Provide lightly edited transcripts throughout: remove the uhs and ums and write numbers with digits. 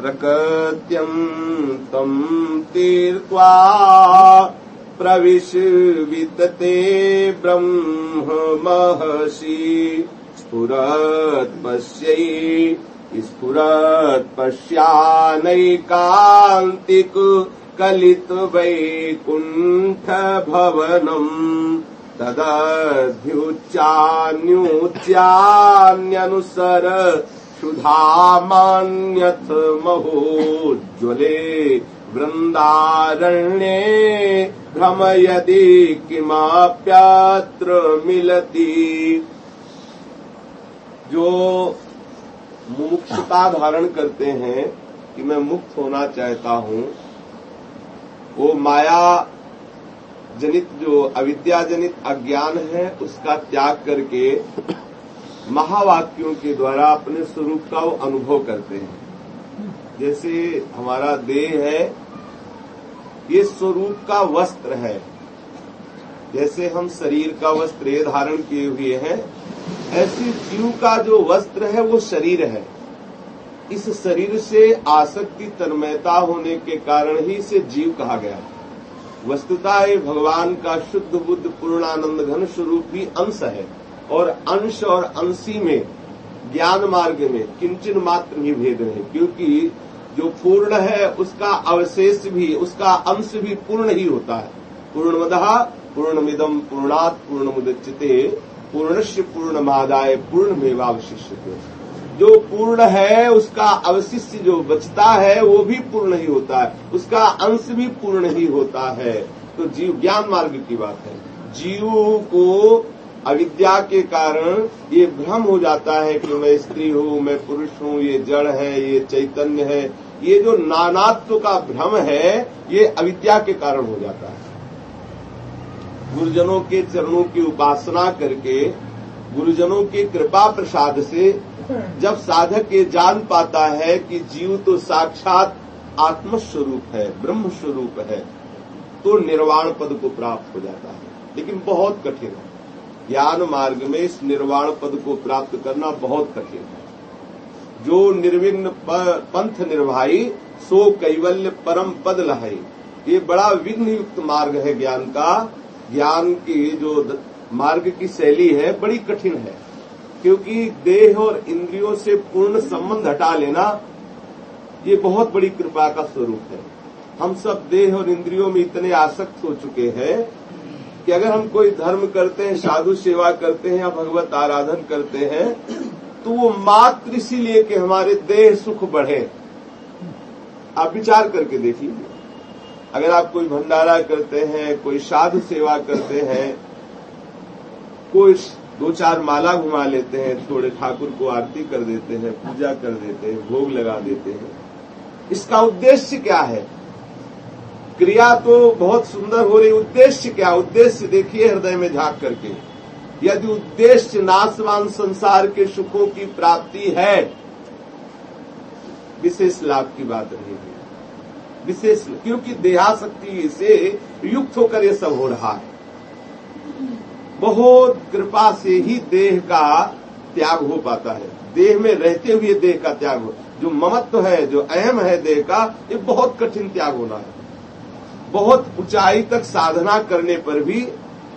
प्रकृत्यं तं तीर्त्वा प्रविशवितते ब्रह्ममहसि स्फुरत् पश्यानैकान्तिक कलित वैकुण्ठ भवनम् तदध्युच्चान्युच्चान्यनुसर सुधामान्यथ महोज्ज्वले वृन्दारण्ये भ्रमयति किमाप्यत्र मिलति। जो मुमुक्षुता धारण करते हैं कि मैं मुक्त होना चाहता हूं, वो माया जनित जो अविद्या जनित अज्ञान है उसका त्याग करके महावाक्यों के द्वारा अपने स्वरूप का वो अनुभव करते हैं। जैसे हमारा देह है, ये स्वरूप का वस्त्र है। जैसे हम शरीर का वस्त्र ये धारण किए हुए हैं, ऐसे जीव का जो वस्त्र है वो शरीर है। इस शरीर से आसक्ति तन्मयता होने के कारण ही इसे जीव कहा गया। वस्तुतः ये भगवान का शुद्ध बुद्ध पूर्णानंद घन स्वरूप ही अंश है, और अंश और अंशी में ज्ञान मार्ग में किंचन मात्र ही भेद है, क्योंकि जो पूर्ण है उसका अवशेष भी, उसका अंश भी पूर्ण ही होता है। पूर्णमदः पूर्णमिदं पूर्णात् पूर्णमुदच्यते पूर्णस्य पूर्णमादाय पूर्णमेवावशिष्यते। जो पूर्ण है उसका अवशिष्ट जो बचता है वो भी पूर्ण ही होता है, उसका अंश भी पूर्ण ही होता है। तो जीव ज्ञान मार्ग की बात है। जीव को अविद्या के कारण ये भ्रम हो जाता है कि मैं स्त्री हूँ, मैं पुरुष हूँ, ये जड़ है, ये चैतन्य है। ये जो नानात्व का भ्रम है ये अविद्या के कारण हो जाता है। गुरुजनों के चरणों की उपासना करके, गुरुजनों के कृपा प्रसाद से जब साधक ये जान पाता है कि जीव तो साक्षात आत्मस्वरूप है, ब्रह्म स्वरूप है, तो निर्वाण पद को प्राप्त हो जाता है। लेकिन बहुत कठिन है। ज्ञान मार्ग में इस निर्वाण पद को प्राप्त करना बहुत कठिन है। जो निर्विघ्न पंथ निर्वाही सो कैवल्य परम पद लहाई। ये बड़ा विघ्न युक्त मार्ग है ज्ञान का। ज्ञान की जो मार्ग की शैली है बड़ी कठिन है, क्योंकि देह और इंद्रियों से पूर्ण संबंध हटा लेना ये बहुत बड़ी कृपा का स्वरूप है। हम सब देह और इंद्रियों में इतने आसक्त हो चुके हैं कि अगर हम कोई धर्म करते हैं, साधु सेवा करते हैं या भगवत आराधन करते हैं, तो वो मात्र इसीलिए कि हमारे देह सुख बढ़े। आप विचार करके देखिए, अगर आप कोई भंडारा करते हैं, कोई साधु सेवा करते हैं, कोई 2-4 माला घुमा लेते हैं, थोड़े ठाकुर को आरती कर देते हैं, पूजा कर देते हैं, भोग लगा देते हैं, इसका उद्देश्य क्या है? क्रिया तो बहुत सुंदर हो रही, उद्देश्य क्या? उद्देश्य देखिए हृदय में झांक करके। यदि उद्देश्य नाशवान संसार के सुखों की प्राप्ति है, विशेष लाभ की बात नहीं है। विशेष, क्योंकि देहासक्ति से युक्त होकर ये सब हो रहा है। बहुत कृपा से ही देह का त्याग हो पाता है। देह में रहते हुए देह का त्याग हो, जो ममत्व है, जो अहम है देह का, ये बहुत कठिन त्याग होना है। बहुत ऊंचाई तक साधना करने पर भी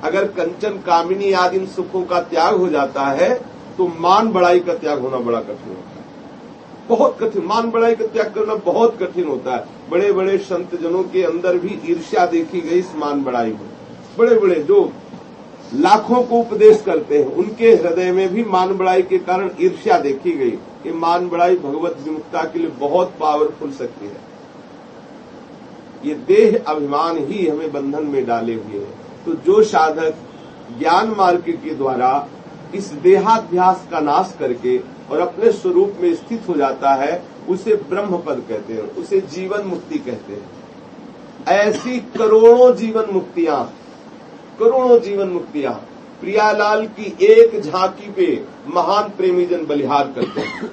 अगर कंचन कामिनी आदि सुखों का त्याग हो जाता है तो मान बड़ाई का त्याग होना बड़ा कठिन होता है। बहुत कठिन, मान बड़ाई का त्याग करना बहुत कठिन होता है। बड़े बड़े संत जनों के अंदर भी ईर्ष्या देखी गई इस मान बड़ाई में। बड़े बड़े जो लाखों को उपदेश करते हैं, उनके हृदय में भी मान बड़ाई के कारण ईर्ष्या देखी गई कि मान बड़ाई भगवत विमुक्ता के लिए बहुत पावरफुल शक्ति है। ये देह अभिमान ही हमें बंधन में डाले हुए है। तो जो साधक ज्ञान मार्ग के द्वारा इस देहाध्यास का नाश करके और अपने स्वरूप में स्थित हो जाता है, उसे ब्रह्म पद कहते हैं, उसे जीवन मुक्ति कहते हैं। ऐसी करोड़ों जीवन मुक्तियां, करोड़ों जीवन मुक्तियां प्रियालाल की एक झांकी पे महान प्रेमी जन बलिहार करते हैं।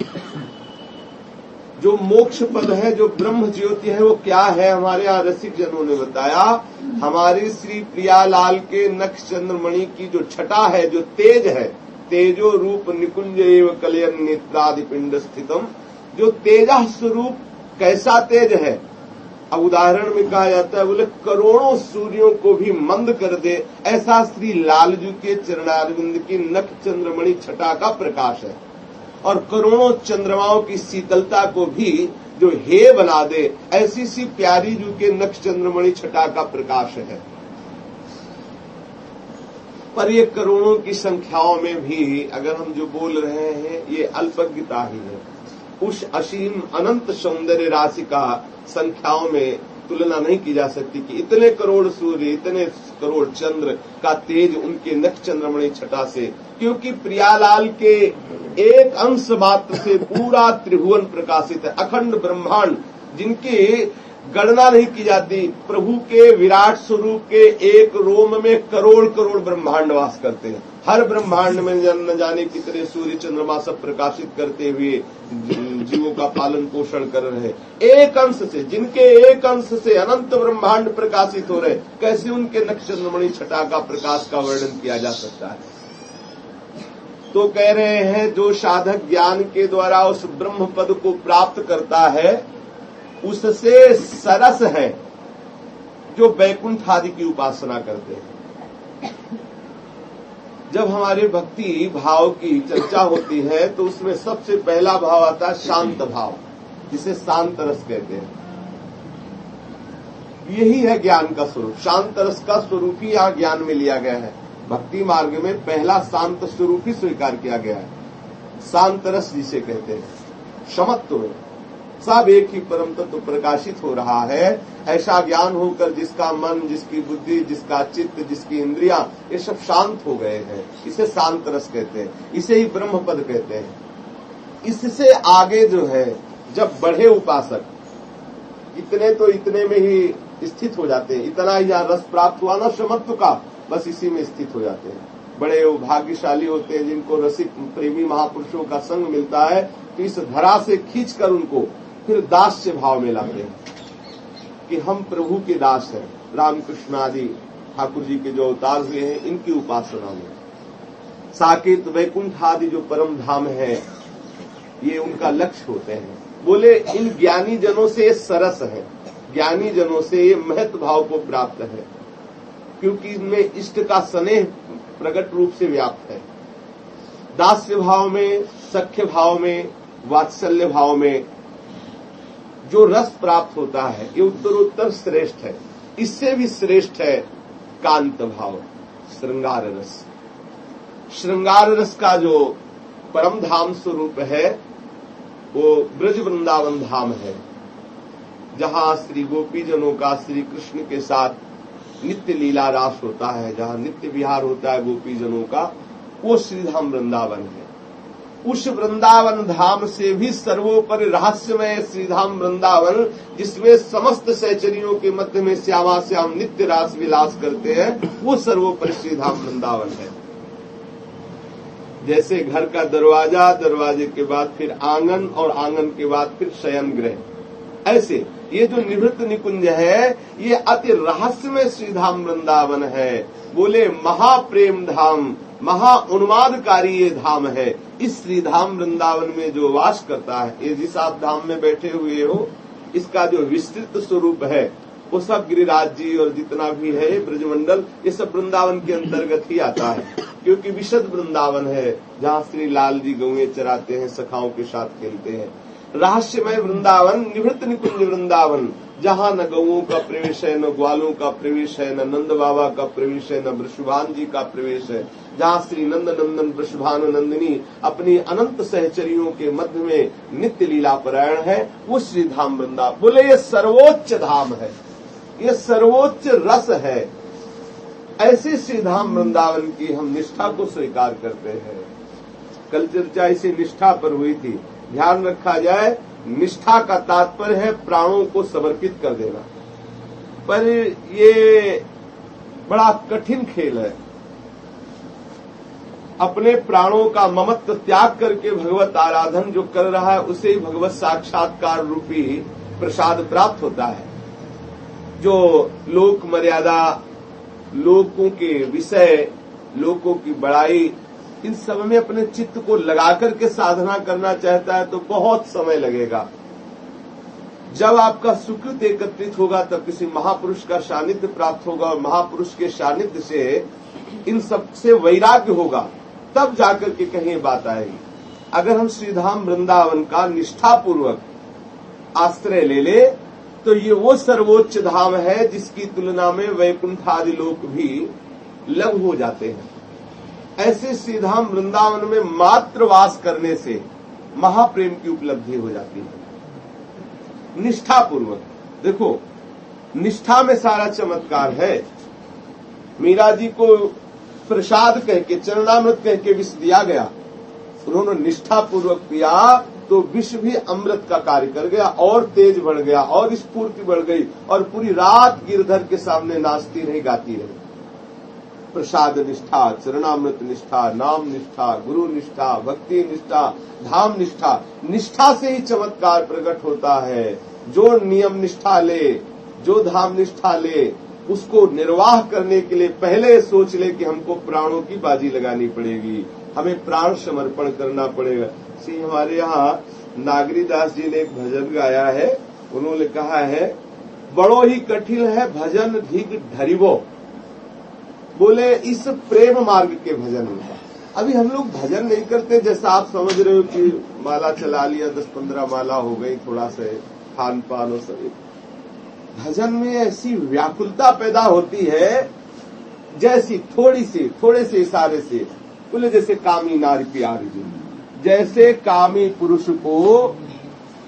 जो मोक्ष पद है, जो ब्रह्म ज्योति है, वो क्या है? हमारे यहाँ रसिक जनों ने बताया, हमारी श्री प्रियालाल के नक्ष चंद्रमणि की जो छटा है, जो तेज है, तेजो रूप निकुंज एव कलयन नेत्रादि पिंड स्थितम, जो तेजा स्वरूप कैसा तेज है। अब उदाहरण में कहा जाता है, बोले करोड़ों सूर्यों को भी मंद कर दे, ऐसा श्री लालजू के चरणारविंद की नख चंद्रमणि छटा का प्रकाश है। और करोड़ों चंद्रमाओं की शीतलता को भी जो हे बना दे, ऐसी सी प्यारी जू के नख चंद्रमणि छटा का प्रकाश है। पर ये करोड़ों की संख्याओं में भी अगर हम जो बोल रहे हैं, ये अल्पज्ञता ही है। उस असीम अनंत सौंदर्य राशि का संख्याओं में तुलना नहीं की जा सकती कि इतने करोड़ सूर्य, इतने करोड़ चंद्र का तेज उनके नख चंद्रमणि छटा से, क्योंकि प्रियालाल के एक अंश मात्र से पूरा त्रिभुवन प्रकाशित है। अखंड ब्रह्मांड जिनकी गणना नहीं की जाती, प्रभु के विराट स्वरूप के एक रोम में करोड़ करोड़ ब्रह्मांड वास करते हैं। हर ब्रह्मांड में न जाने कितने सूर्य चंद्रमा सब प्रकाशित करते हुए जीवों का पालन पोषण कर रहे हैं। एक अंश से, जिनके एक अंश से अनंत ब्रह्मांड प्रकाशित हो रहे, कैसे उनके नख चंद्रमणि छटा का प्रकाश का वर्णन किया जा सकता है। तो कह रहे हैं, जो साधक ज्ञान के द्वारा उस ब्रह्म पद को प्राप्त करता है, उससे सरस है जो वैकुंठ आदि की उपासना करते हैं। जब हमारे भक्ति भाव की चर्चा होती है तो उसमें सबसे पहला भाव आता है शांत भाव, जिसे शांत रस कहते हैं। यही है ज्ञान का स्वरूप। शांत रस का स्वरूप ही यहाँ ज्ञान में लिया गया है। भक्ति मार्ग में पहला शांत स्वरूप ही स्वीकार किया गया है। शांत रस जिसे कहते हैं, समत्व में सब एक ही परम तत्व प्रकाशित हो रहा है। ऐसा ज्ञान होकर जिसका मन, जिसकी बुद्धि, जिसका चित्त, जिसकी इंद्रियां, ये सब शांत हो गए हैं, इसे शांत रस कहते हैं। इसे ही ब्रह्म पद कहते हैं। इससे आगे जो है, जब बढ़े उपासक, इतने तो इतने में ही स्थित हो जाते हैं। इतना ही रस प्राप्त हुआ ना समत्व का, बस इसी में स्थित हो जाते हैं। बड़े भाग्यशाली होते हैं जिनको रसिक प्रेमी महापुरुषों का संग मिलता है, तो इस धरा से खींचकर उनको फिर दास्य भाव में लाते हैं कि हम प्रभु के दास हैं। रामकृष्ण आदि ठाकुर जी के जो अवतार हुए हैं, इनकी उपासना में साकेत वैकुंठ आदि जो परम धाम है, ये उनका लक्ष्य होते हैं। बोले इन ज्ञानी जनों से सरस है, ज्ञानी जनों से ये महत्व भाव को प्राप्त है, क्योंकि इनमें इष्ट का स्नेह प्रकट रूप से व्याप्त है। दास्य भाव में, सख्य भाव में, वात्सल्य भाव में जो रस प्राप्त होता है, ये उत्तरोत्तर श्रेष्ठ है। इससे भी श्रेष्ठ है कांत भाव, श्रृंगार रस। श्रृंगार रस का जो परम धाम स्वरूप है, वो ब्रज वृंदावन धाम है, जहां श्री गोपी जनों का श्री कृष्ण के साथ नित्य लीला रास होता है, जहां नित्य विहार होता है गोपी जनों का, वो श्रीधाम वृंदावन है। उस वृंदावन धाम से भी सर्वोपरि रहस्यमय श्रीधाम वृंदावन, जिसमें समस्त सहचरियों के मध्य में श्यामा श्याम नित्य रास विलास करते हैं, वो सर्वोपरि श्रीधाम वृंदावन है। जैसे घर का दरवाजा, दरवाजे के बाद फिर आंगन, और आंगन के बाद फिर शयन गृह, ऐसे ये जो निवृत्त निकुंज है, ये अति रहस्यमय श्रीधाम वृंदावन है। बोले महाप्रेम धाम, महा उन्मादकारी ये धाम है। इस श्रीधाम वृंदावन में जो वास करता है, ये जिस आप धाम में बैठे हुए हो, इसका जो विस्तृत स्वरूप है, वो सब गिरिराज जी और जितना भी है ब्रजमंडल, ये सब वृंदावन के अंतर्गत ही आता है, क्योंकि विशद वृंदावन है, जहाँ श्री लाल जी गौएं चराते हैं, सखाओं के साथ खेलते हैं। रहस्यमय वृंदावन, निवृत्त निकुंज वृंदावन, जहाँ न गौओं का प्रवेश है, न ग्वालों का प्रवेश है, न नंद बाबा का प्रवेश है, न वृषभान जी का प्रवेश है, जहाँ श्री नंद नंदन वृषभान नंदिनी अपनी अनंत सहचरियों के मध्य में नित्य लीला परायण है, वो श्रीधाम वृंदावन। बोले ये सर्वोच्च धाम है, ये सर्वोच्च रस है। ऐसे श्रीधाम वृंदावन की हम निष्ठा को स्वीकार करते हैं। कल चर्चा इसी निष्ठा पर हुई थी। ध्यान रखा जाए, निष्ठा का तात्पर्य है प्राणों को समर्पित कर देना, पर ये बड़ा कठिन खेल है। अपने प्राणों का ममत्व त्याग करके भगवत आराधन जो कर रहा है, उसे ही भगवत साक्षात्कार रूपी प्रसाद प्राप्त होता है। जो लोक मर्यादा, लोकों के विषय, लोकों की बड़ाई, इन सब में अपने चित्त को लगा करके साधना करना चाहता है तो बहुत समय लगेगा। जब आपका सुकृत एकत्रित होगा तब किसी महापुरुष का सानिध्य प्राप्त होगा और महापुरुष के सानिध्य से इन सब से वैराग्य होगा, तब जाकर के कहीं बात आएगी। अगर हम श्रीधाम वृंदावन का निष्ठापूर्वक आश्रय ले ले तो ये वो सर्वोच्च धाम है जिसकी तुलना में वैकुंठ आदि लोक भी लघु हो जाते हैं। ऐसे श्रीधाम वृंदावन में मात्र वास करने से महाप्रेम की उपलब्धि हो जाती है। निष्ठापूर्वक देखो, निष्ठा में सारा चमत्कार है। मीरा जी को प्रसाद कह के, चरणामृत कह के विष दिया गया, उन्होंने निष्ठापूर्वक पिया तो विष भी अमृत का कार्य कर गया और तेज बढ़ गया और स्फूर्ति बढ़ गई और पूरी रात गिरधर के सामने नाचती रही, गाती रही। प्रसाद निष्ठा, चरणामृत निष्ठा, नाम निष्ठा, गुरु निष्ठा, भक्ति निष्ठा, धाम निष्ठा, निष्ठा से ही चमत्कार प्रकट होता है। जो नियम निष्ठा ले, जो धाम निष्ठा ले, उसको निर्वाह करने के लिए पहले सोच ले कि हमको प्राणों की बाजी लगानी पड़ेगी, हमें प्राण समर्पण करना पड़ेगा। सी हमारे यहाँ नागरीदास जी ने एक भजन गाया है, उन्होंने कहा है, बड़ो ही कठिन है भजन धिक ढरिबो। बोले इस प्रेम मार्ग के भजन में अभी हम लोग भजन नहीं करते, जैसा आप समझ रहे हो कि माला चला लिया, 10-15 माला हो गई, थोड़ा सा खान पान और सब। भजन में ऐसी व्याकुलता पैदा होती है जैसी थोड़े से इशारे से, बोले जैसे कामी नारी प्यारी जी, जैसे कामी पुरुष को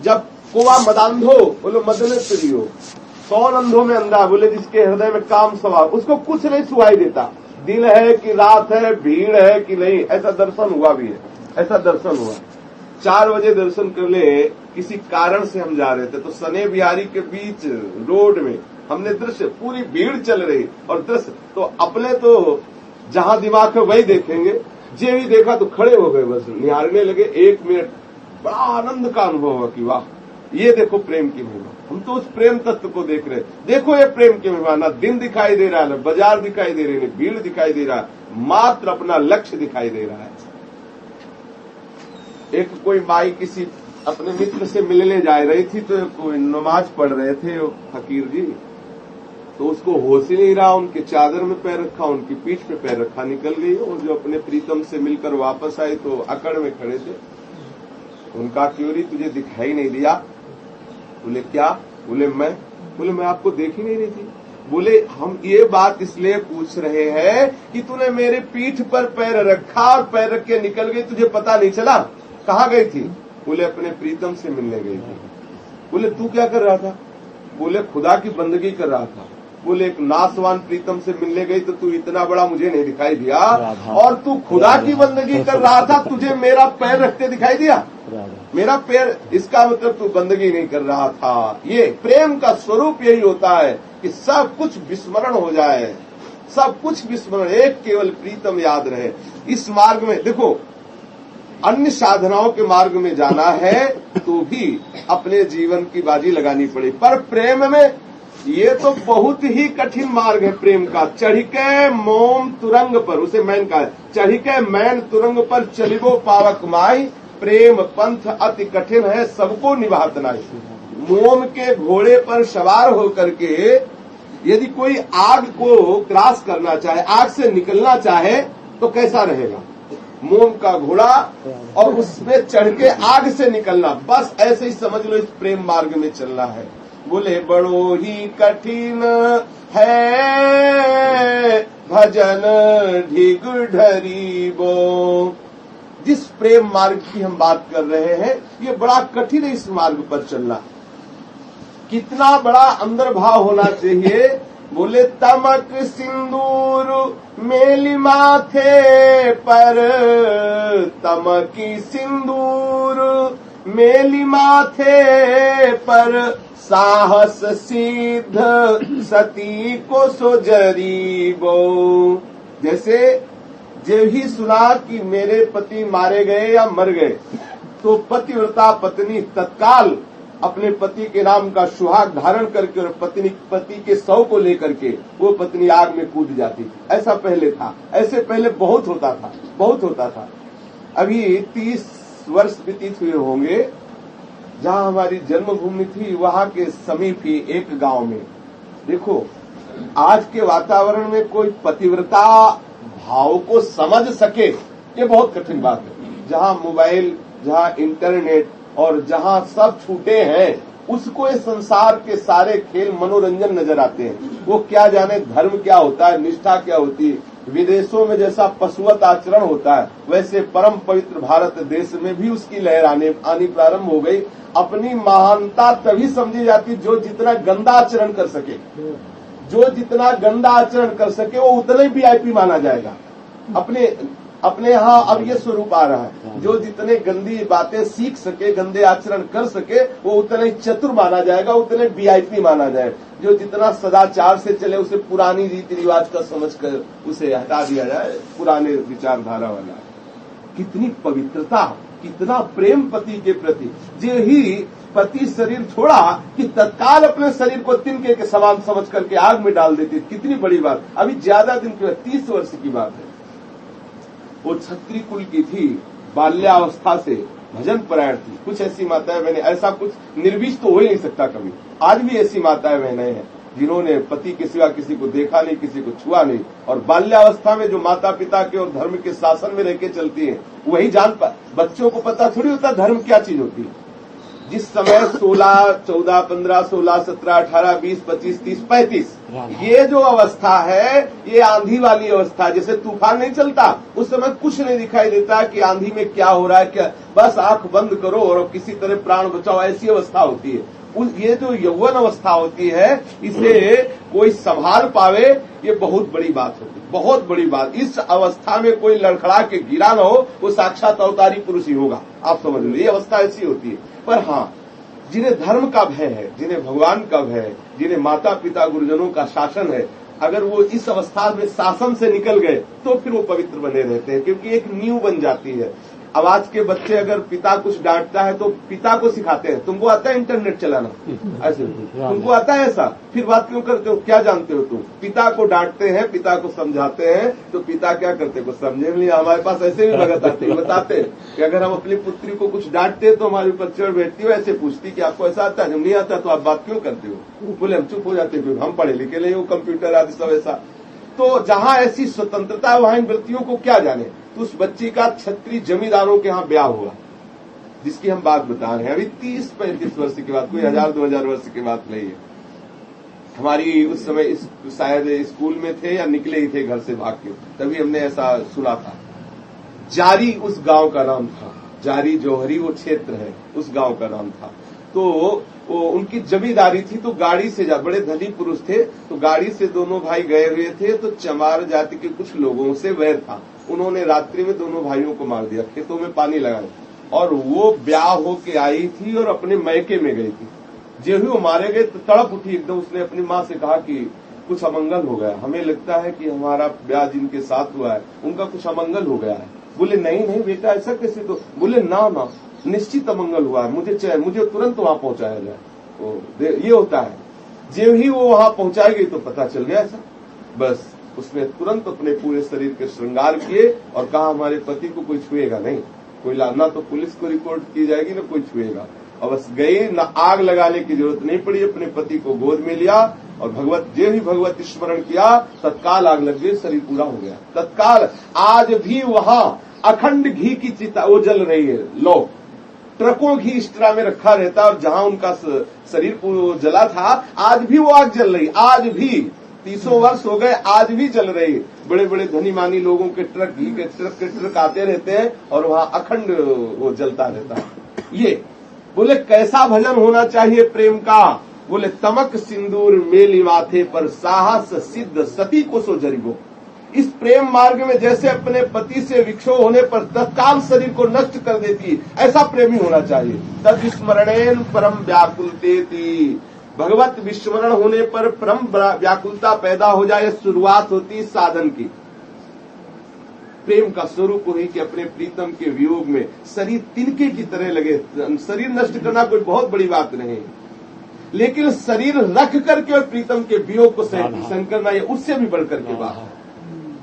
जब कोवा मदांधो, बोलो मदन प्रियो, कौन अंधों में अंधा, बोले जिसके हृदय में काम सवार, उसको कुछ नहीं सुनाई देता, दिन है कि रात है, भीड़ है कि नहीं। ऐसा दर्शन हुआ भी है, ऐसा दर्शन हुआ। 4 बजे दर्शन कर ले, किसी कारण से हम जा रहे थे तो सने बिहारी के बीच रोड में हमने दृश्य, पूरी भीड़ चल रही और दृश्य, तो अपने तो जहां दिमाग है वही देखेंगे, जे भी देखा तो खड़े हो गए, बस निहारने लगे। 1 मिनट बड़ा आनंद का अनुभव हुआ कि वाह, ये देखो प्रेम की महिमा। हम तो उस प्रेम तत्व को देख रहे, देखो ये प्रेम की महिमा। ना दिन दिखाई दे रहा है, ना बाजार दिखाई दे रही है, ना भीड़ दिखाई दे रहा है, मात्र अपना लक्ष्य दिखाई दे रहा है। एक कोई माई किसी अपने मित्र से मिलने जा रही थी, तो कोई नमाज पढ़ रहे थे फकीर जी, तो उसको होश ही नहीं रहा, उनके चादर में पैर रखा, उनकी पीठ पे पैर रखा, निकल गई। और जो अपने प्रीतम से मिलकर वापस आई तो अकड़ में खड़े थे। उनका क्योरी तुझे दिखाई नहीं दिया? बोले क्या? बोले मैं आपको देख ही नहीं रही थी। बोले हम ये बात इसलिए पूछ रहे हैं कि तूने मेरे पीठ पर पैर रखा और पैर रख के निकल गई, तुझे पता नहीं चला? कहाँ गई थी? बोले अपने प्रीतम से मिलने गई थी। बोले तू क्या कर रहा था? बोले खुदा की बंदगी कर रहा था। बोले एक नासवान प्रीतम से मिलने गई तो तू इतना बड़ा मुझे नहीं दिखाई दिया, और तू खुदा की बंदगी कर रहा था, तुझे मेरा पैर रखते दिखाई दिया? मेरा पैर, इसका मतलब तू बंदगी नहीं कर रहा था। ये प्रेम का स्वरूप यही होता है कि सब कुछ विस्मरण हो जाए, सब कुछ विस्मरण, एक केवल प्रीतम याद रहे। इस मार्ग में देखो, अन्य साधनाओं के मार्ग में जाना है तो भी अपने जीवन की बाजी लगानी पड़ी, पर प्रेम में ये तो बहुत ही कठिन मार्ग है प्रेम का। चढ़िके मोम तुरंग पर, उसे मैन का है, चढ़िके मैन तुरंग पर चलिबो पावक माई, प्रेम पंथ अति कठिन है सबको निभात नाई। मोम के घोड़े पर सवार होकर के यदि कोई आग को क्रॉस करना चाहे, आग से निकलना चाहे तो कैसा रहेगा? मोम का घोड़ा और उसमें चढ़ के आग से निकलना, बस ऐसे ही समझ लो इस प्रेम मार्ग में चलना है। बोले बड़ो ही कठिन है भजन ढिग ढरीबो। जिस प्रेम मार्ग की हम बात कर रहे हैं, ये बड़ा कठिन है इस मार्ग पर चलना। कितना बड़ा अंदर भाव होना चाहिए। बोले तमक सिंदूर मेली माथे पर, तमकी सिंदूर मेली माथे पर, साहस सिद्ध सती को सोजरीबो। जैसे जब ही सुना कि मेरे पति मारे गए या मर गए तो पतिव्रता पत्नी तत्काल अपने पति के नाम का सुहाग धारण करके और पति के शव को लेकर के वो पत्नी आग में कूद जाती थी। ऐसा पहले था, ऐसे पहले बहुत होता था। अभी 30 वर्ष व्यतीत हुए होंगे जहां हमारी जन्मभूमि थी वहां के समीप ही एक गांव में, देखो आज के वातावरण में कोई पतिव्रता भाव को समझ सके ये बहुत कठिन बात है। जहां मोबाइल, जहां इंटरनेट और जहां सब छूटे हैं, उसको इस संसार के सारे खेल मनोरंजन नजर आते हैं। वो क्या जाने धर्म क्या होता है, निष्ठा क्या होती है। विदेशों में जैसा पशुवत आचरण होता है, वैसे परम पवित्र भारत देश में भी उसकी लहर आनी प्रारंभ हो गई। अपनी महानता तभी समझी जाती जो जितना गंदा आचरण कर सके, जो जितना गंदा आचरण कर सके वो उतना ही वीआईपी माना जाएगा। अपने यहाँ अब ये स्वरूप आ रहा है, जो जितने गंदी बातें सीख सके, गंदे आचरण कर सके, वो उतना ही चतुर माना जाएगा, उतने वीआईपी माना जाएगा। जो जितना सदाचार से चले उसे पुरानी रीति रिवाज का समझकर उसे हटा दिया जाए, पुराने विचारधारा वाला। कितनी पवित्रता, कितना प्रेम पति के प्रति। जे ही पति शरीर छोड़ा कि तत्काल अपने शरीर को तिनके के समान समझ करके आग में डाल देती। कितनी बड़ी बात। अभी ज्यादा दिन की 30 वर्ष की बात है। वो क्षत्रिय कुल की थी, बाल्यावस्था से भजन परायण थी। कुछ ऐसी माताएं बहनें, ऐसा कुछ निर्विष तो हो ही नहीं सकता कभी। आज भी ऐसी माताएं बहनें हैं जिन्होंने पति के सिवा किसी को देखा नहीं, किसी को छुआ नहीं, और बाल्यावस्था में जो माता पिता के और धर्म के शासन में रह के चलती है वही बच्चों को पता थोड़ी होता धर्म क्या चीज होती है। जिस समय 16, 14, 15, 16, 17, 18, 20, 25, 30, 35 ये जो अवस्था है, ये आंधी वाली अवस्था। जैसे तूफान नहीं चलता उस समय कुछ नहीं दिखाई देता कि आंधी में क्या हो रहा है, क्या, बस आंख बंद करो और किसी तरह प्राण बचाओ, ऐसी अवस्था होती है। ये जो यौवन अवस्था होती है, इसे कोई संभाल पावे, ये बहुत बड़ी बात होती है, बहुत बड़ी बात। इस अवस्था में कोई लड़खड़ा के गिरा न हो, वो साक्षात अवतारी पुरुष ही होगा। आप समझ लो, ये अवस्था ऐसी होती है। पर हाँ, जिन्हें धर्म का भय है, जिन्हें भगवान का भय है, जिन्हें माता पिता गुरुजनों का शासन है, अगर वो इस अवस्था में शासन से निकल गए तो फिर वो पवित्र बने रहते हैं, क्योंकि एक नींव बन जाती है। अब आज के बच्चे अगर पिता कुछ डांटता है तो पिता को सिखाते हैं, तुमको आता है इंटरनेट चलाना, ऐसे तुमको आता है ऐसा, फिर बात क्यों करते हो, क्या जानते हो तुम। पिता को डांटते हैं, पिता को समझाते हैं, तो पिता क्या करते, कुछ समझे नहीं। हमारे पास ऐसे भी भगत आते बताते कि अगर हम अपनी पुत्री को कुछ डांटते तो हमारे ऊपर चढ़ बैठती हो, ऐसे पूछती कि आपको ऐसा आता है, जब नहीं आता तो आप बात क्यों करते हो। बोले हम चुप हो जाते, क्योंकि हम पढ़े लिखे नहीं हो, कंप्यूटर आदि सब ऐसा। तो जहां ऐसी स्वतंत्रता है वहां इन वृत्तियों को क्या जाने। तो उस बच्ची का क्षत्रिय जमींदारों के यहाँ ब्याह हुआ, जिसकी हम बात बता रहे हैं। अभी 30-35 वर्ष की बात, कोई 1000-2000 वर्ष की बात नहीं है। हमारी उस समय शायद स्कूल में थे या निकले ही थे घर से भाग के, तभी हमने ऐसा सुना था। जारी उस गांव का नाम था, जारी जौहरी वो क्षेत्र है, उस गांव का नाम था। तो वो उनकी जमींदारी थी, तो गाड़ी से बड़े धनी पुरुष थे, तो गाड़ी से दोनों भाई गए हुए थे। तो चमार जाति के कुछ लोगों से वैर था, उन्होंने रात्रि में दोनों भाइयों को मार दिया, खेतों में पानी लगाया। और वो ब्याह होके आई थी और अपने मैके में गई थी। जो ही वो मारे गए तो तड़प उठी एकदम। उसने अपनी माँ से कहा कि कुछ अमंगल हो गया, हमें लगता है कि हमारा ब्याह जिनके साथ हुआ है उनका कुछ अमंगल हो गया है। बोले नहीं नहीं बेटा, ऐसा कैसे। तो बोले ना निश्चित अमंगल हुआ है, मुझे तुरंत वहां पहुंचाया जाए। तो ये होता है, जो ही वो वहां पहुंचाई गई तो पता चल गया ऐसा। बस उसने तुरंत अपने पूरे शरीर के श्रृंगार किए और कहा हमारे पति को कोई छुएगा नहीं, कोई ना तो पुलिस को रिपोर्ट की जाएगी ना कोई छुएगा। और बस गई, न आग लगाने की जरूरत नहीं पड़ी, अपने पति को गोद में लिया और जो ही भगवत स्मरण किया तत्काल आग लग गई, शरीर पूरा हो गया तत्काल। आज भी वहां अखंड घी की चिता वो जल रही है, लो ट्रकों घी इस तरह में रखा रहता, और जहां उनका शरीर जला था आज भी वो आग जल रही, आज भी 300 वर्ष हो गए, आज भी जल रही। बड़े बड़े धनी मानी लोगों के ट्रक, घी के ट्रक आते रहते हैं और वहां अखंड वो जलता रहता है। ये बोले कैसा भजन होना चाहिए प्रेम का। बोले तमक सिंदूर मेली माथे पर साहस सिद्ध सती को सो जरिबो। इस प्रेम मार्ग में जैसे अपने पति से विक्षोभ होने पर तत्काल शरीर को नष्ट कर देती, ऐसा प्रेमी होना चाहिए। तद स्मरणेन परम व्याकुलतेति, भगवत विस्मरण होने पर परम व्याकुलता पैदा हो जाए। शुरुआत होती साधन की। प्रेम का स्वरूप वही कि अपने प्रीतम के वियोग में शरीर तिनके की तरह लगे। शरीर नष्ट करना कोई बहुत बड़ी बात नहीं, लेकिन शरीर रख करके और प्रीतम के वियोग को सहन करना ये उससे भी बढ़कर के बात है।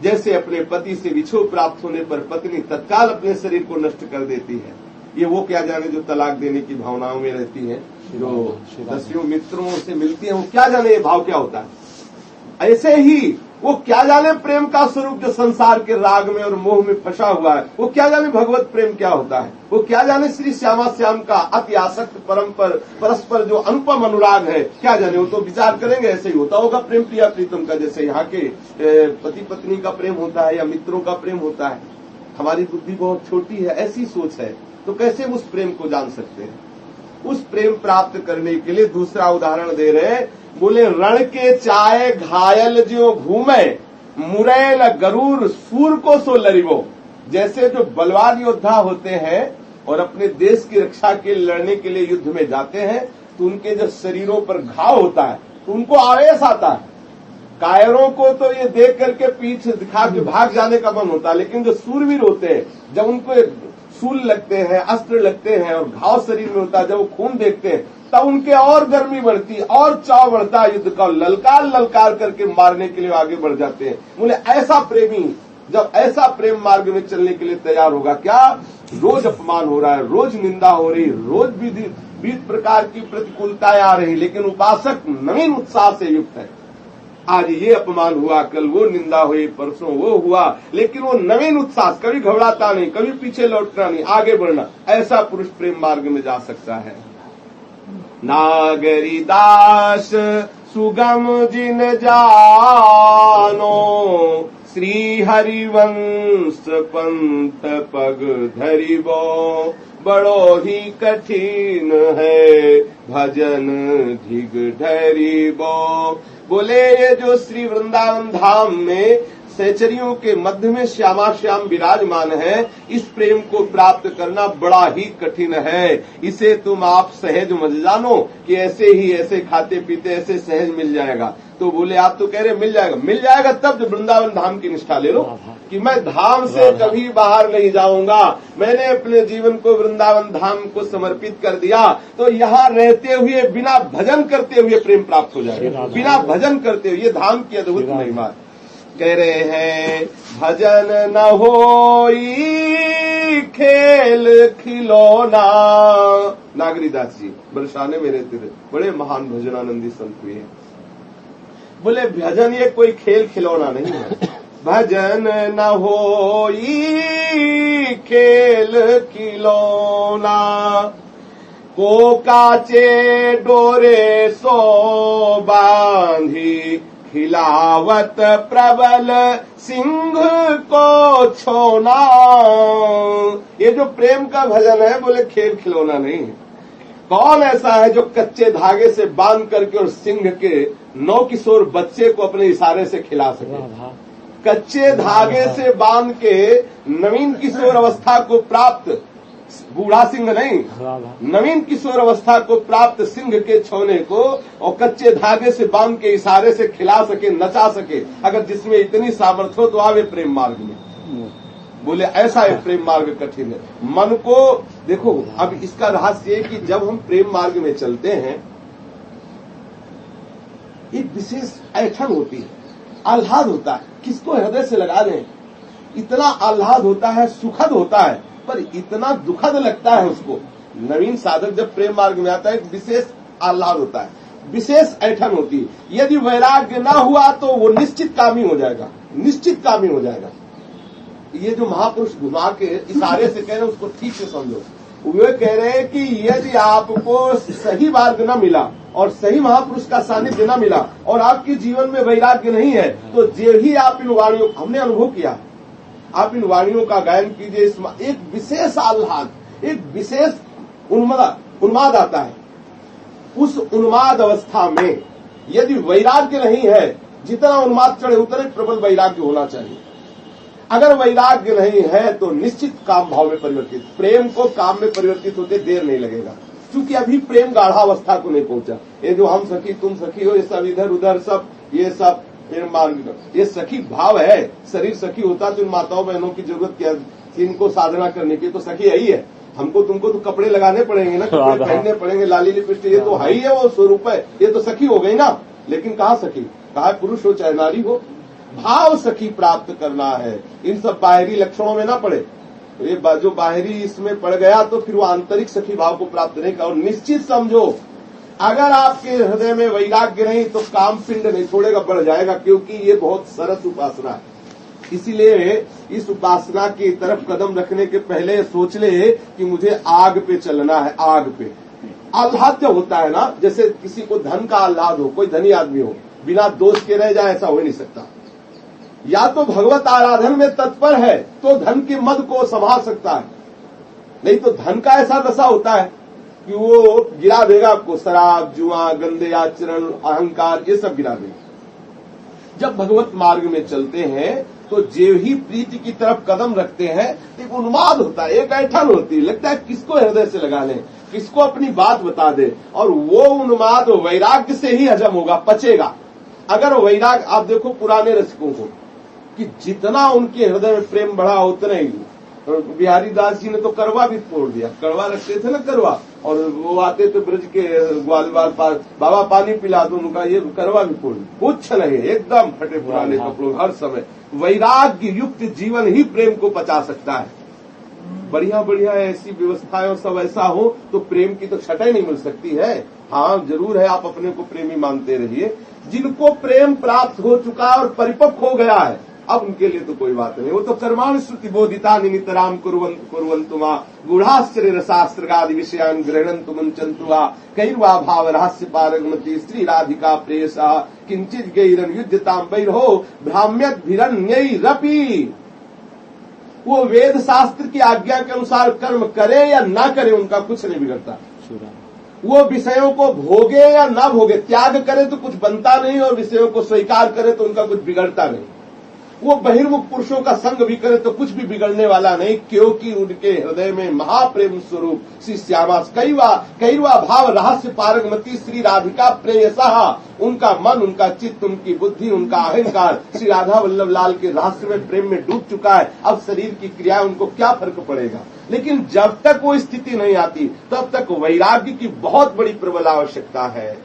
जैसे अपने पति से विछोह प्राप्त होने पर पत्नी तत्काल अपने शरीर को नष्ट कर देती है, ये वो क्या जाने जो तलाक देने की भावनाओं में रहती हैं, जो दसियों मित्रों से मिलती हैं, वो क्या जाने ये भाव क्या होता है। ऐसे ही वो क्या जाने प्रेम का स्वरूप जो संसार के राग में और मोह में फंसा हुआ है, वो क्या जाने भगवत प्रेम क्या होता है, वो क्या जाने श्री श्यामा श्याम का अति आसक्त परस्पर जो अनुपम अनुराग है, क्या जाने। वो तो विचार करेंगे ऐसे ही होता होगा प्रेम प्रिया प्रीतम का, जैसे यहाँ के पति पत्नी का प्रेम होता है या मित्रों का प्रेम होता है। हमारी बुद्धि बहुत छोटी है, ऐसी सोच है, तो कैसे उस प्रेम को जान सकते हैं। उस प्रेम प्राप्त करने के लिए दूसरा उदाहरण दे रहे हैं, बोले रण के चाय घायल जो घूमे, मुरैल गरूर सूर को सो लरिवो। जैसे जो बलवान योद्धा होते हैं और अपने देश की रक्षा के लड़ने के लिए युद्ध में जाते हैं, तो उनके जब शरीरों पर घाव होता है तो उनको आवेश आता है। कायरों को तो ये देख करके पीठ दिखा के भाग जाने का मन होता है, लेकिन जो सूरवीर होते हैं, जब उनको शूल लगते हैं, अस्त्र लगते हैं और घाव शरीर में होता है, जब वो खून देखते हैं, तब उनके और गर्मी बढ़ती, और चाव बढ़ता है युद्ध का। ललकार ललकार करके मारने के लिए आगे बढ़ जाते हैं। बोले ऐसा प्रेमी जब ऐसा प्रेम मार्ग में चलने के लिए तैयार होगा, क्या रोज अपमान हो रहा है, रोज निंदा हो रही, रोज विविध प्रकार की प्रतिकूलताएं आ रही, लेकिन उपासक नवीन उत्साह से युक्त है। आज ये अपमान हुआ, कल वो निंदा हुई, परसों वो हुआ, लेकिन वो नवीन उत्साह, कभी घबराता नहीं, कभी पीछे लौटना नहीं, आगे बढ़ना। ऐसा पुरुष प्रेम मार्ग में जा सकता है। नागरी दास सुगम जिन जानो, श्री हरिवंश पंथ पग धरिबो, बड़ो ही कठिन है भजन धिग ढरिबो। बोले ये जो श्री वृंदावन धाम में सहचरियों के मध्य में श्यामा श्याम विराजमान है, इस प्रेम को प्राप्त करना बड़ा ही कठिन है। इसे तुम आप सहज मत जानो कि ऐसे ही ऐसे खाते पीते ऐसे सहज मिल जाएगा। तो बोले आप तो कह रहे मिल जाएगा तब जब वृंदावन धाम की निष्ठा ले लो कि मैं धाम से कभी बाहर नहीं जाऊंगा, मैंने अपने जीवन को वृंदावन धाम को समर्पित कर दिया, तो यहाँ रहते हुए बिना भजन करते हुए प्रेम प्राप्त हो जाएगा। बिना भजन करते हुए, ये धाम की अद्भुत महिमा। कह रहे हैं भजन न होई खेल खिलौना। नागरीदास जी बरसाने में रहते थे, बड़े महान भजनानंदी संत हुए हैं। बोले भजन ये कोई खेल खिलौना नहीं है। भजन न होई खेल खिलौना, को काचे डोरे सो बांधी, खिलावत प्रबल सिंह को छोना। ये जो प्रेम का भजन है, बोले खेल खिलौना नहीं है। कौन ऐसा है जो कच्चे धागे से बांध करके और सिंह के 9 किशोर बच्चे को अपने इशारे से खिला सके। कच्चे धागे से बांध के नवीन किशोर अवस्था को प्राप्त, बूढ़ा सिंह नहीं, नवीन किशोर अवस्था को प्राप्त सिंह के छौने को और कच्चे धागे से बांध के इशारे से खिला सके, नचा सके, अगर जिसमें इतनी सामर्थ्य हो तो आवे प्रेम मार्ग में। बोले ऐसा एक प्रेम मार्ग कठिन है। मन को देखो, अब इसका रहस्य है कि जब हम प्रेम मार्ग में चलते हैं, एक विशेष ऐठन होती है, आह्लाद होता है, किसको हृदय से लगा दें, इतना आह्लाद होता है, सुखद होता है, पर इतना दुखद लगता है उसको। नवीन साधक जब प्रेम मार्ग में आता है, एक विशेष आह्लाद होता है, विशेष ऐठन होती है। यदि वैराग्य ना हुआ तो वो निश्चित कामी हो जाएगा, निश्चित कामी हो जाएगा। ये जो महापुरुष घुमा के इशारे से कह रहे हैं, उसको ठीक से समझो। वे कह रहे हैं कि यदि आपको सही मार्ग न मिला और सही महापुरुष का सानिध्य न मिला और आपके जीवन में वैराग्य नहीं है, तो जे ही आप इन वाणियों, हमने अनुभव किया, आप इन वाणियों का गायन कीजिए, एक विशेष आह्लाद, एक विशेष उन्माद आता है। उस उन्माद अवस्था में यदि वैराग्य नहीं है, जितना उन्माद चढ़े उतने प्रबल वैराग्य होना चाहिए। अगर वैराग्य नहीं है तो निश्चित काम भाव में परिवर्तित, प्रेम को काम में परिवर्तित होते देर नहीं लगेगा, क्योंकि अभी प्रेम गाढ़ावस्था को नहीं पहुंचा। ये जो हम सखी तुम सखी हो, ये सब इधर उधर सब, ये सब प्रेम मार्ग, ये सखी भाव है। शरीर सखी होता तो इन माताओं बहनों की जरूरत क्या, इनको साधना करने की, तो सखी यही है। हमको तुमको तो कपड़े लगाने पड़ेंगे ना, कपड़े पहनने पड़ेंगे, लाली लिपस्टिक, ये तो है ही है, वो स्वरूप है, ये तो सखी हो गई ना। लेकिन कहाँ सखी, कहा पुरुष हो चाहे नारी हो, भाव सखी प्राप्त करना है। इन सब बाहरी लक्षणों में ना पड़े। ये जो बाहरी इसमें पड़ गया तो फिर वो आंतरिक सखी भाव को प्राप्त नहीं कर। और निश्चित समझो, अगर आपके हृदय में वैराग्य नहीं तो काम पिंड नहीं छोड़ेगा, बढ़ जाएगा, क्योंकि ये बहुत सरस उपासना है। इसीलिए इस उपासना की तरफ कदम रखने के पहले सोच ले कि मुझे आग पे चलना है। आग पे आह्लाद जब होता है ना, जैसे किसी को धन का आह्लाद हो, कोई धनी आदमी हो, बिना दोष के रह जाए, ऐसा हो नहीं सकता। या तो भगवत आराधन में तत्पर है तो धन के मद को संभाल सकता है, नहीं तो धन का ऐसा दशा होता है कि वो गिरा देगा आपको, शराब, जुआ, गंदे आचरण, अहंकार, ये सब गिरा देगा। जब भगवत मार्ग में चलते हैं तो जो ही प्रीति की तरफ कदम रखते हैं, एक उन्माद होता है, एक ऐठन होती है, लगता है किसको हृदय से लगा लें, किसको अपनी बात बता दे। और वो उन्माद वैराग्य से ही हजम होगा, पचेगा। अगर वैराग्य, आप देखो पुराने रसिकों को कि जितना उनके हृदय में प्रेम बढ़ा उतना ही, बिहारी दास जी ने तो करवा भी फोड़ दिया। कड़वा रखते थे ना, करवा, और वो आते थे ब्रज के ग्वालवाल पास, बाबा पानी पिला दो, उनका ये करवा भी फोड़ दिया। कुछ नहीं, एकदम फटे पुराने कपड़ों हर समय। वैराग्य युक्त जीवन ही प्रेम को पचा सकता है। बढ़िया बढ़िया ऐसी व्यवस्थाएं और सब ऐसा हो तो प्रेम की तो छटाई नहीं मिल सकती है। हाँ जरूर है, आप अपने को प्रेमी मानते रहिए। जिनको प्रेम प्राप्त हो चुका और परिपक्व हो गया है, अब उनके लिए तो कोई बात नहीं। वो तो कर्माणि श्रुति बोधिता निमित्तराम कुर्वन्तु मा गूढ़ाश्चर्य रसास्त्रगादि विषयान् गृह्णन्तु मुञ्चन्तु वा कैर्वा भाव रहस्य पारगमति श्री राधिका प्रेयसा किंचित गैरन युद्धतां वैरहो भ्राम्यद्भिरन्यैरपि। वो वेद शास्त्र की आज्ञा के अनुसार कर्म करे या ना करे, उनका कुछ नहीं बिगड़ता। वो विषयों को भोगे या ना भोगे, त्याग करे तो कुछ बनता नहीं, और विषयों को स्वीकार करे तो उनका कुछ बिगड़ता नहीं। वो बहिर्मुख पुरुषों का संग भी करे तो कुछ भी बिगड़ने वाला नहीं, क्योंकि उनके हृदय में महाप्रेम स्वरूप श्री श्यामा कैरवा भाव रहस्य पारगमति श्री राधिका प्रेयसा, उनका मन, उनका चित्त, उनकी बुद्धि, उनका अहंकार श्री राधा वल्लभ लाल के रहस्य में प्रेम में डूब चुका है। अब शरीर की क्रिया उनको क्या फर्क पड़ेगा। लेकिन जब तक वो स्थिति नहीं आती तब तक वैराग्य की बहुत बड़ी प्रबल आवश्यकता है।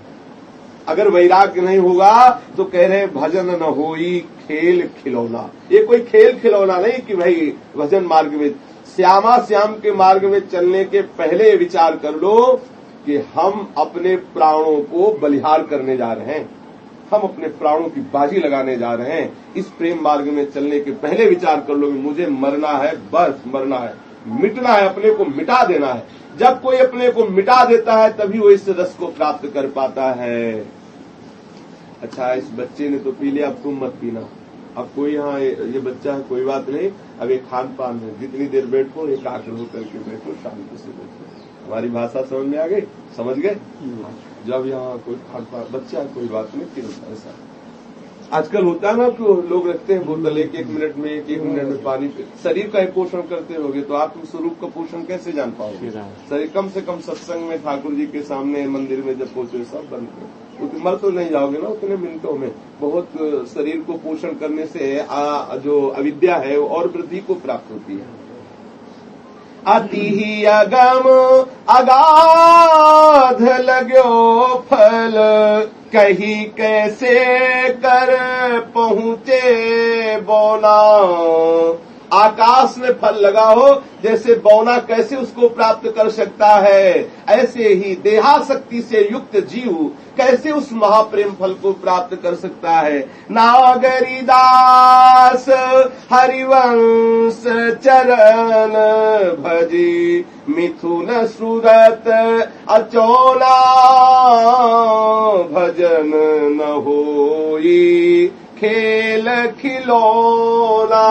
अगर वैराग्य नहीं होगा तो कह रहे भजन न होई खेल खिलौना। ये कोई खेल खिलौना नहीं कि भाई भजन मार्ग में, श्यामा श्याम के मार्ग में चलने के पहले विचार कर लो कि हम अपने प्राणों को बलिहार करने जा रहे हैं, हम अपने प्राणों की बाजी लगाने जा रहे हैं। इस प्रेम मार्ग में चलने के पहले विचार कर लो कि मुझे मरना है, बस मरना है, मिटना है, अपने को मिटा देना है। जब कोई अपने को मिटा देता है तभी वो इस रस को प्राप्त कर पाता है। अच्छा, इस बच्चे ने तो पी लिया, अब तुम मत पीना। अब कोई यहाँ ये बच्चा है, कोई बात नहीं, अब एक खान पान है, जितनी देर बैठो एकाग्र होकर के बैठो, शांति से बैठो। हमारी भाषा समझ में आ गई, समझ गए। जब यहाँ कोई खान पान बच्चा, कोई बात नहीं, फिर ऐसा आजकल होता है ना कि लोग रखते हैं बोतल, एक मिनट में एक मिनट में पानी पे। शरीर का ही पोषण करते होगे तो आत्म स्वरूप का पोषण कैसे जान पाओगे। शरीर कम से कम सत्संग में ठाकुर जी के सामने मंदिर में जब पहुंचे सब बंद करो, तो मर तो नहीं जाओगे ना उतने मिनटों में। बहुत शरीर को पोषण करने से जो अविद्या है और वृद्धि को प्राप्त होती है। अति ही अगम अगाध लगो फल, कही कैसे कर पहुँचे बौना। आकाश में फल लगा हो, जैसे बौना कैसे उसको प्राप्त कर सकता है, ऐसे ही देहाशक्ति से युक्त जीव कैसे उस महाप्रेम फल को प्राप्त कर सकता है। नागरीदास हरिवंश चरण भजी, मिथुन सुरत अचोला भजन न होई खेल खिलौना।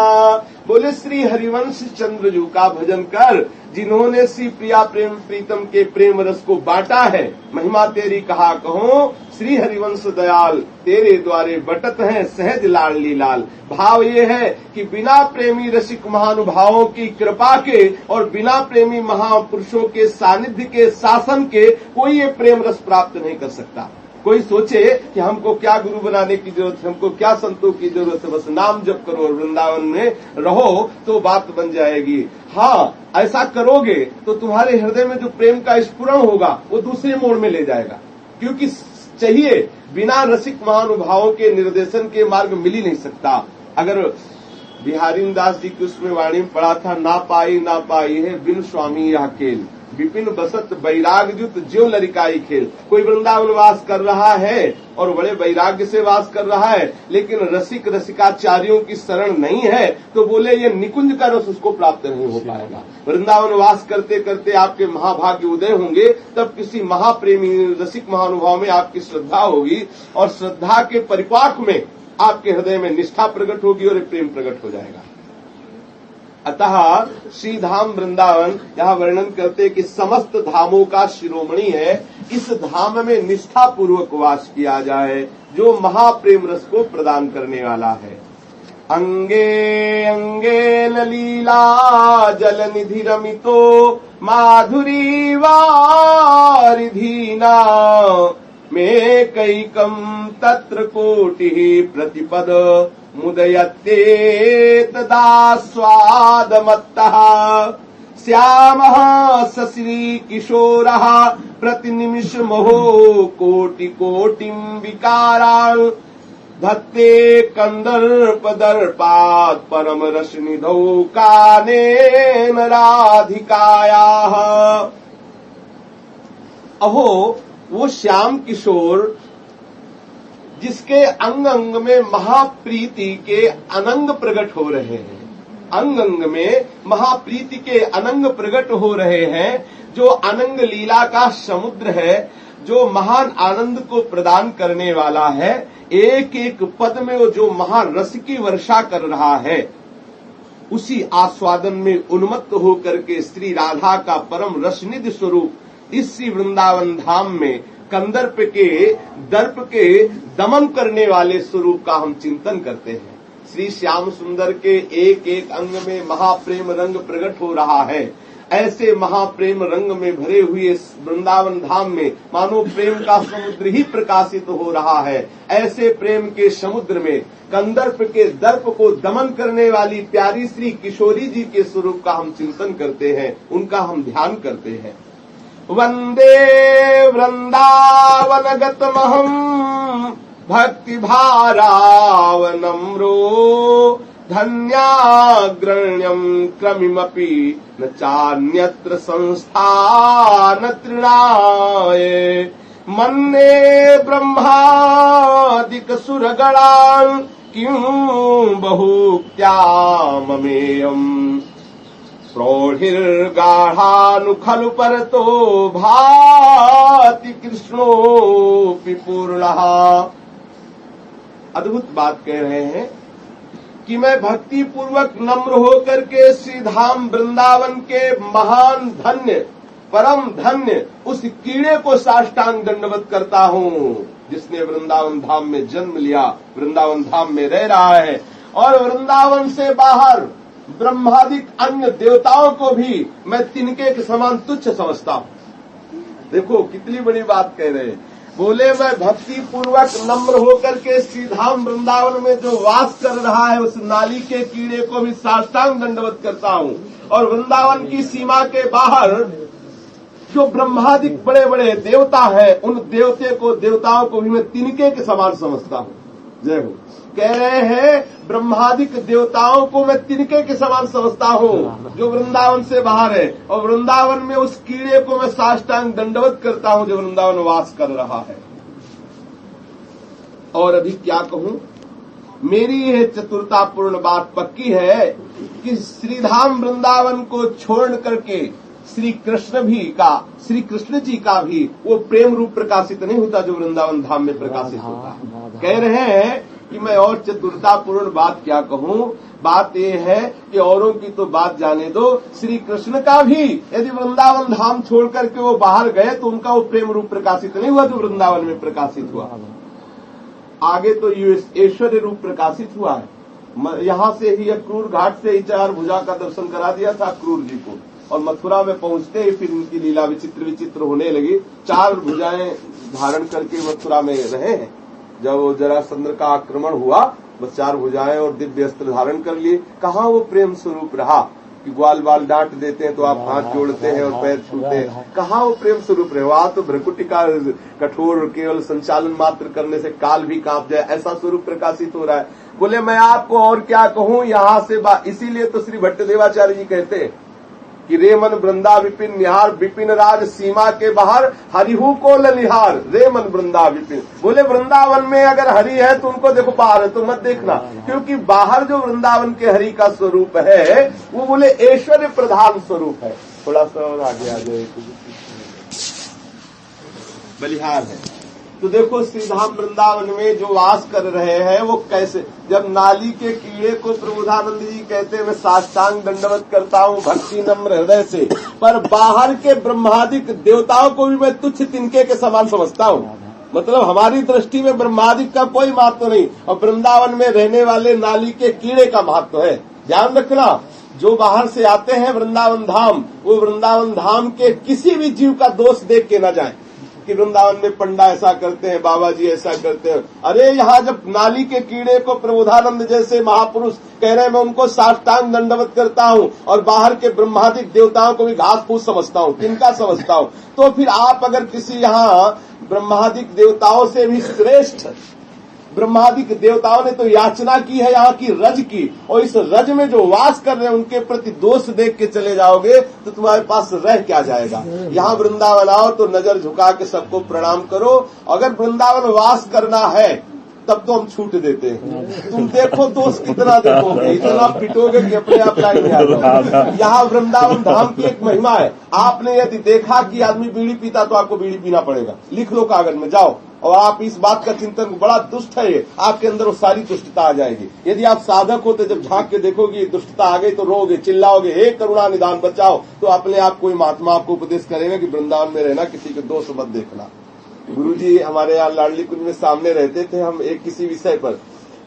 बोले श्री हरिवंश चंद्रजू का भजन कर, जिन्होंने श्री प्रिया प्रेम प्रीतम के प्रेम रस को बांटा है। महिमा तेरी कहा कहो, श्री हरिवंश दयाल तेरे द्वारे बटत हैं सहज लाडली लाल। भाव ये है कि बिना प्रेमी रसिक महानुभावों की कृपा के और बिना प्रेमी महापुरुषों के सानिध्य के शासन के कोई ये प्रेम रस प्राप्त नहीं कर सकता। कोई सोचे कि हमको क्या गुरु बनाने की जरूरत है, हमको क्या संतों की जरूरत है, बस नाम जप करो और वृंदावन में रहो तो बात बन जाएगी। हाँ, ऐसा करोगे तो तुम्हारे हृदय में जो प्रेम का स्फुरण होगा वो दूसरे मोड़ में ले जाएगा। क्योंकि चाहिए, बिना रसिक महानुभावों के निर्देशन के मार्ग मिल ही नहीं सकता। अगर बिहारी दास जी की उसमें वाणी में पढ़ा था, ना पाई है बिन स्वामी यह खेल, विपिन बसत वैराग जुत ज्यो लरिकाई खेल। कोई वृंदावन वास कर रहा है और बड़े वैराग्य से वास कर रहा है, लेकिन रसिक रसिकाचार्यों की शरण नहीं है, तो बोले ये निकुंज का रस उसको प्राप्त नहीं हो पाएगा। वृंदावन वास करते करते आपके महाभाग्य उदय होंगे, तब किसी महाप्रेमी रसिक महानुभाव में आपकी श्रद्धा होगी, और श्रद्धा के परिपाक में आपके हृदय में निष्ठा प्रकट होगी और प्रेम प्रकट हो जाएगा। अतः श्री धाम वृंदावन यहाँ वर्णन करते कि समस्त धामों का शिरोमणि है, इस धाम में निष्ठा पूर्वक वास किया जाए, जो महाप्रेम रस को प्रदान करने वाला है। अंगे अंगे ललीला जल निधि रमितो माधुरी वारिधीना, में कैकम तत्र कोटि प्रतिपद मुदयते तदा स्वादमत्तः। श्यामः सश्री किशोरः प्रतिनिमिष महो कोटि कोटिं विकारान्, धत्ते कंदर्पदर्पात् परम रसनिधौ कानेन राधिकायाः। अहो वो श्याम किशोर जिसके अंग अंग में महाप्रीति के अनंग प्रकट हो रहे हैं, अंग अंग में महाप्रीति के अनंग प्रकट हो रहे हैं, जो अनंग लीला का समुद्र है, जो महान आनंद को प्रदान करने वाला है, एक एक पद में वो जो महारस की वर्षा कर रहा है, उसी आस्वादन में उन्मत्त होकर के श्री राधा का परम रसनिधि स्वरूप इस श्री वृंदावन धाम में कंदर्प के दर्प के दमन करने वाले स्वरूप का हम चिंतन करते हैं। श्री श्याम सुंदर के एक एक अंग में महाप्रेम रंग प्रकट हो रहा है। ऐसे महाप्रेम रंग में भरे हुए वृंदावन धाम में मानो प्रेम का समुद्र ही प्रकाशित हो रहा है। ऐसे प्रेम के समुद्र में कंदर्प के दर्प को दमन करने वाली प्यारी श्री किशोरी जी के स्वरूप का हम चिंतन करते हैं, उनका हम ध्यान करते हैं। वंदे वृंदावनगतमहं भक्ति भारावनम्रो, धन्याग्रण्यं क्रमिमपि न चान्यत्र संस्थान तृणाय, मन्ये ब्रह्मादिक सुरगणान् किं बहुक्त्या ममेयम्, प्रौढ़िर्गाढ़ानुखलु परतो भाति कृष्णोऽपि पूर्णः। अद्भुत बात कह रहे हैं कि मैं भक्ति पूर्वक नम्र होकर के श्री धाम वृंदावन के महान धन्य परम धन्य उस कीड़े को साष्टांग दंडवत करता हूँ, जिसने वृंदावन धाम में जन्म लिया, वृंदावन धाम में रह रहा है, और वृंदावन से बाहर ब्रह्मादिक अन्य देवताओं को भी मैं तिनके के समान तुच्छ समझता हूँ। देखो कितनी बड़ी बात कह रहे हैं। बोले मैं भक्ति पूर्वक नम्र होकर के श्रीधाम वृंदावन में जो वास कर रहा है, उस नाली के कीड़े को भी साष्टांग दंडवत करता हूँ, और वृंदावन की सीमा के बाहर जो ब्रह्मादिक बड़े बड़े देवता है, उन देवताओं को भी मैं तिनके के समान समझता हूँ। जय हो। कह रहे हैं ब्रह्मादिक देवताओं को मैं तिनके के समान समझता हूँ जो वृंदावन से बाहर है, और वृंदावन में उस कीड़े को मैं साष्टांग दंडवत करता हूँ जो वृंदावन वास कर रहा है। और अभी क्या कहूँ, मेरी यह चतुरतापूर्ण बात पक्की है कि श्रीधाम वृंदावन को छोड़ करके श्री कृष्ण जी का भी वो प्रेम रूप प्रकाशित नहीं होता जो वृंदावन धाम में प्रकाशित होता। कह रहे हैं कि मैं और चतुरतापूर्ण बात क्या कहूँ, बात यह है कि औरों की तो बात जाने दो, श्री कृष्ण का भी यदि वृंदावन धाम छोड़ करके वो बाहर गए तो उनका वो प्रेम रूप प्रकाशित नहीं हुआ जो वृंदावन में प्रकाशित हुआ। आगे तो ऐश्वर्य रूप प्रकाशित हुआ है। यहाँ से ही क्रूर घाट से ही 4 भुजा का दर्शन करा दिया था क्रूर जी को, और मथुरा में पहुंचते ही फिर इनकी लीला विचित्र होने लगी। 4 भुजाएं धारण करके मथुरा में रहे हैं। जब जरासंध का आक्रमण हुआ, बस 4 भुजाएं और दिव्य अस्त्र धारण कर लिए। कहाँ वो प्रेम स्वरूप रहा। कि ग्वाल बाल डांट देते हैं तो आप हाथ जोड़ते हैं और पैर छूते हैं। कहाँ वो प्रेम स्वरूप रहे? वहां तो भ्रकुटी का कठोर केवल संचालन मात्र करने से काल भी कांप जाए, ऐसा स्वरूप प्रकाशित हो रहा है। बोले मैं आपको और क्या कहूं यहाँ से इसीलिए तो श्री भट्टदेवाचार्य जी कहते हैं कि रे मन वृंदा विपिन निहार, विपिन राज सीमा के बाहर हरिहु को ललिहार। रे मन वृंदा विपिन, बोले वृंदावन में अगर हरि है तो उनको देखो, बाहर है तो मत देखना, क्योंकि बाहर जो वृंदावन के हरि का स्वरूप है वो बोले ऐश्वर्य प्रधान स्वरूप है। थोड़ा सा और आगे आ जाए, बलिहार है। तो देखो श्रीधाम वृंदावन में जो वास कर रहे हैं वो कैसे, जब नाली के कीड़े को प्रबोधानंद जी कहते हैं मैं साष्टांग दंडवत करता हूँ भक्ति नम्र हृदय से, पर बाहर के ब्रह्मादिक देवताओं को भी मैं तुच्छ तिनके के समान समझता हूँ। मतलब हमारी दृष्टि में ब्रह्मादिक का कोई महत्व नहीं, और वृंदावन में रहने वाले नाली के कीड़े का महत्व है। ध्यान रखना, जो बाहर से आते हैं वृंदावन धाम, वो वृंदावन धाम के किसी भी जीव का दोष देख के न जाए कि वृंदावन में पंडा ऐसा करते हैं, बाबा जी ऐसा करते हैं। अरे यहाँ जब नाली के कीड़े को प्रबोधानंद जैसे महापुरुष कह रहे हैं मैं उनको साष्टांग दंडवत करता हूँ, और बाहर के ब्रह्मादिक देवताओं को भी घास फूस समझता हूँ, तिनका समझता हूँ, तो फिर आप अगर किसी यहाँ ब्रह्मादिक देवताओं से भी श्रेष्ठ, ब्रह्मादिक देवताओं ने तो याचना की है यहाँ की रज की, और इस रज में जो वास कर रहे हैं उनके प्रति दोष देख के चले जाओगे तो तुम्हारे पास रह क्या जाएगा। यहाँ वृंदावन आओ तो नजर झुका के सबको प्रणाम करो। अगर वृंदावन वास करना है तब तो हम छूट देते हैं। तुम देखो दोष कितना देखोगे, इतना पिटोगे कि अपने आप लाइन में आ जाओगे। यहाँ वृंदावन धाम की एक महिमा है। आपने यदि देखा कि आदमी बीड़ी पीता तो आपको बीड़ी पीना पड़ेगा, लिख लो कागज में, जाओ और आप इस बात का चिंतन, बड़ा दुष्ट है ये, आपके अंदर वो सारी दुष्टता आ जाएगी। यदि आप साधक होते जब झांक के देखोगे दुष्टता आ गई तो रोगे, चिल्लाओगे हे करुणा निदान बचाओ, तो अपने आप कोई महात्मा आपको उपदेश करेगा कि वृंदावन में रहना, किसी के दोष मत देखना। गुरुजी हमारे यहाँ लाडली कुंज में सामने रहते थे, हम एक किसी विषय पर,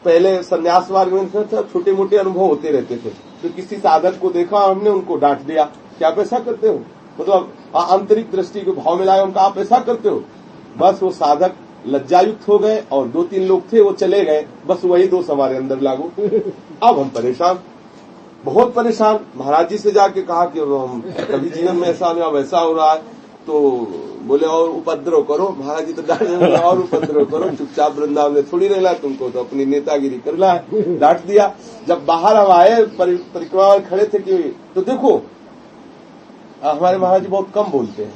पहले संन्यास मार्ग में छोटे मोटे अनुभव होते रहते थे, तो किसी साधक को देखा हमने, उनको डांट दिया कि आप ऐसा करते हो, मतलब आंतरिक दृष्टि को भाव मिलाया उनका, आप ऐसा करते हो। बस वो साधक लज्जायुक्त हो गए और 2-3 लोग थे वो चले गए, बस वही दोष हमारे अंदर लागू। अब हम परेशान, बहुत परेशान। महाराज जी से जाके कहा कि हम कभी जीवन में ऐसा नहीं, अब ऐसा हो रहा है, तो बोले और उपद्रव करो। महाराज जी तो डांट रहे, और उपद्रव करो, चुपचाप वृंदावन में थोड़ी रहना, तुमको तो अपनी नेतागिरी करना है, डांट दिया। जब बाहर हम आए परिक्रमा में खड़े थे कि तो देखो हमारे महाराज जी बहुत कम बोलते हैं,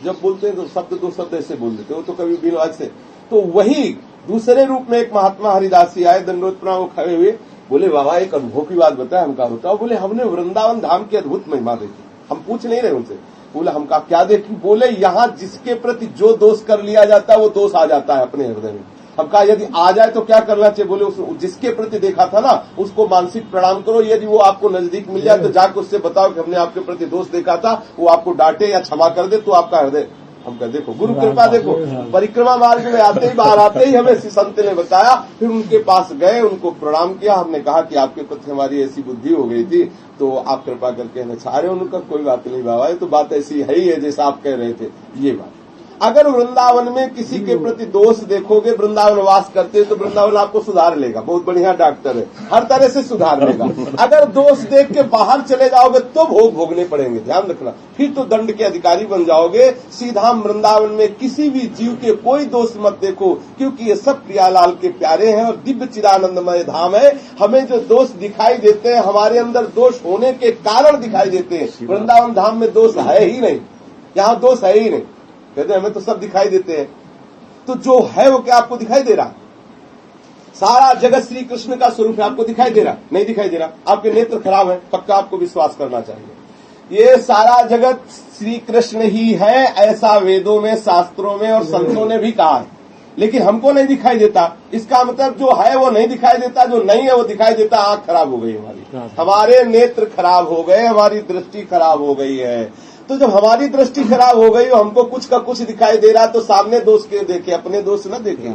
जब बोलते हैं तो शब्द 2 शब्द ऐसे बोल देते, वो तो कभी बिना से। तो वही दूसरे रूप में एक महात्मा हरिदास जी आए, दंडोत प्रणाम खड़े हुए, बोले बाबा एक अनुभव की बात बताया, हमका बताओ। बोले हमने वृंदावन धाम की अद्भुत महिमा देखी। हम पूछ नहीं रहे उनसे, बोले हमका क्या देखी? बोले यहाँ जिसके प्रति जो दोष कर लिया जाता है वो दोष आ जाता है अपने हृदय में। हम कहा यदि आ जाए तो क्या करना चाहिए? बोले उस जिसके प्रति देखा था ना उसको मानसिक प्रणाम करो, यदि वो आपको नजदीक मिल जाए तो जाकर उससे बताओ कि हमने आपके प्रति दोष देखा था, वो आपको डांटे या क्षमा कर दे तो आपका हृदय। हम कहा देखो गुरु कृपा, देखो परिक्रमा मार्ग में आते ही, बाहर आते ही हमें संत ने बताया, फिर उनके पास गए, उनको प्रणाम किया, हमने कहा कि आपके प्रति हमारी ऐसी बुद्धि हो गई थी तो आप कृपा करके हमें छा रहे। उनका कोई बात नहीं बाबा, ये तो बात ऐसी है ही है जैसा आप कह रहे थे। ये बात अगर वृंदावन में किसी के प्रति दोष देखोगे, वृंदावन वास करते तो वृंदावन आपको सुधार लेगा, बहुत बढ़िया डॉक्टर है, हर तरह से सुधार लेगा। अगर दोष देख के बाहर चले जाओगे तो भोग भोगने पड़ेंगे, ध्यान रखना, फिर तो दंड के अधिकारी बन जाओगे। सीधा वृंदावन में किसी भी जीव के कोई दोष मत देखो, क्योंकि ये सब प्रियालाल के प्यारे हैं और दिव्य चिदानंदमय धाम है। हमें जो दोष दिखाई देते हैं हमारे अंदर दोष होने के कारण दिखाई देते हैं। वृंदावन धाम में दोष है ही नहीं, यहाँ दोष है ही नहीं, कहते हमें तो सब दिखाई देते हैं। तो जो है वो क्या आपको दिखाई दे रहा? सारा जगत श्री कृष्ण का स्वरूप है, आपको दिखाई दे रहा? नहीं दिखाई दे रहा। आपके नेत्र खराब है, पक्का आपको विश्वास करना चाहिए। ये सारा जगत श्री कृष्ण ही है, ऐसा वेदों में, शास्त्रों में और संतों ने भी कहा है, लेकिन हमको नहीं दिखाई देता। इसका मतलब जो है वो नहीं दिखाई देता, जो नहीं है वो दिखाई देता। आंख खराब हो गई हमारी, हमारे नेत्र खराब हो गए, हमारी दृष्टि खराब हो गई है। तो जब हमारी दृष्टि खराब हो गई, हमको कुछ का कुछ दिखाई दे रहा है, तो सामने दोष के देखे, अपने दोष न देखे।